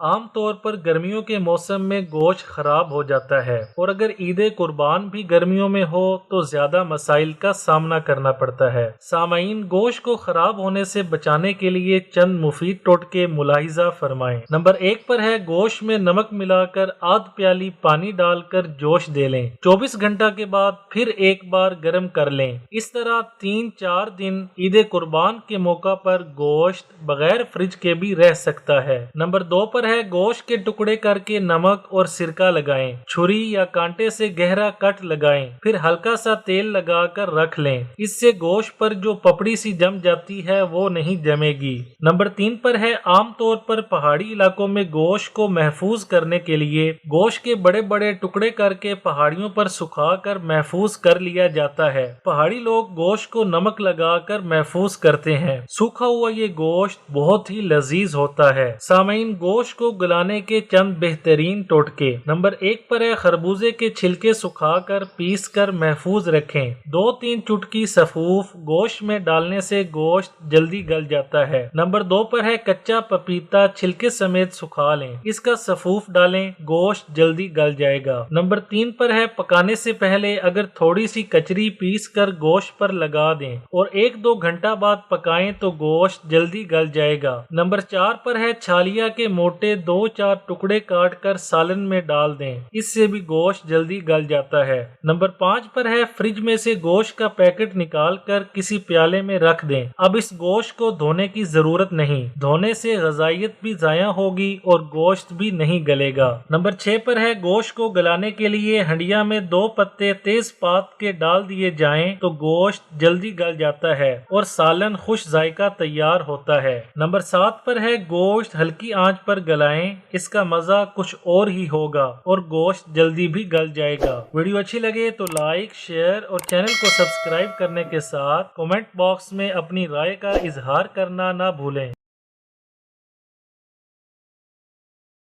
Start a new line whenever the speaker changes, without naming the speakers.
عام طور پر گرمیوں کے موسم میں گوشت خراب ہو جاتا ہے اور اگر عید قربان بھی گرمیوں میں ہو تو زیادہ مسائل کا سامنا کرنا پڑتا ہے۔ سامعین، گوشت کو خراب ہونے سے بچانے کے لیے چند مفید ٹوٹکے ملاحظہ فرمائیں۔ نمبر 1 پر ہے گوشت میں نمک ملا کر آدھ پیالی پانی ڈال کر جوش دے لیں، 24 گھنٹہ کے بعد پھر ایک بار گرم کر لیں۔ اس طرح 3-4 دن عید قربان کے موقع پر گوشت بغیر فریج کے بھی رہ سکتا ہے۔ نمبر 2 پر ہے گوشت کے ٹکڑے کر کے نمک اور سرکہ لگائیں، چھری یا کانٹے سے گہرا کٹ لگائیں، پھر ہلکا سا تیل لگا کر رکھ لیں۔ اس سے گوشت پر جو پپڑی سی جم جاتی ہے وہ نہیں جمے گی۔ نمبر 3 پر ہے عام طور پر پہاڑی علاقوں میں گوشت کو محفوظ کرنے کے لیے گوشت کے بڑے بڑے ٹکڑے کر کے پہاڑیوں پر سکھا کر محفوظ کر لیا جاتا ہے۔ پہاڑی لوگ گوشت کو نمک لگا کر محفوظ کرتے ہیں۔ سوکھا ہوا یہ گوشت بہت ہی لذیذ ہوتا ہے۔ سامعین، گوشت کو گلانے کے چند بہترین ٹوٹکے۔ نمبر 1 پر ہے خربوزے کے چھلکے سکھا کر پیس کر محفوظ رکھیں، 2-3 چٹکی سفوف گوشت میں ڈالنے سے گوشت جلدی گل جاتا ہے۔ نمبر 2 پر ہے کچا پپیتا چھلکے سمیت سکھا لیں، اس کا سفوف ڈالیں، گوشت جلدی گل جائے گا۔ نمبر 3 پر ہے پکانے سے پہلے اگر تھوڑی سی کچری پیس کر گوشت پر لگا دیں اور 1-2 گھنٹہ بعد پکائیں تو گوشت جلدی گل جائے گا۔ نمبر 4 پر ہے چھالیا کے موٹے 2-4 ٹکڑے کاٹ کر سالن میں ڈال دیں، اس سے بھی گوشت جلدی گل جاتا ہے۔ نمبر 5 پر ہے فریج میں سے گوشت کا پیکٹ نکال کر کسی پیالے میں رکھ دیں، اب اس گوشت کو دھونے کی ضرورت نہیں، دھونے سے غذائیت بھی ضائع ہوگی اور گوشت بھی نہیں گلے گا۔ نمبر 6 پر ہے گوشت کو گلانے کے لیے ہنڈیا میں 2 پتے تیز پات کے ڈال دیے جائیں تو گوشت جلدی گل جاتا ہے اور سالن خوش ذائقہ تیار ہوتا ہے۔ نمبر 7 پر ہے گوشت ہلکی آنچ پر گلائیں، اس کا مزہ کچھ اور ہی ہوگا اور گوشت جلدی بھی گل جائے گا۔ ویڈیو اچھی لگے تو لائک، شیئر اور چینل کو سبسکرائب کرنے کے ساتھ کمنٹ باکس میں اپنی رائے کا اظہار کرنا نہ بھولیں۔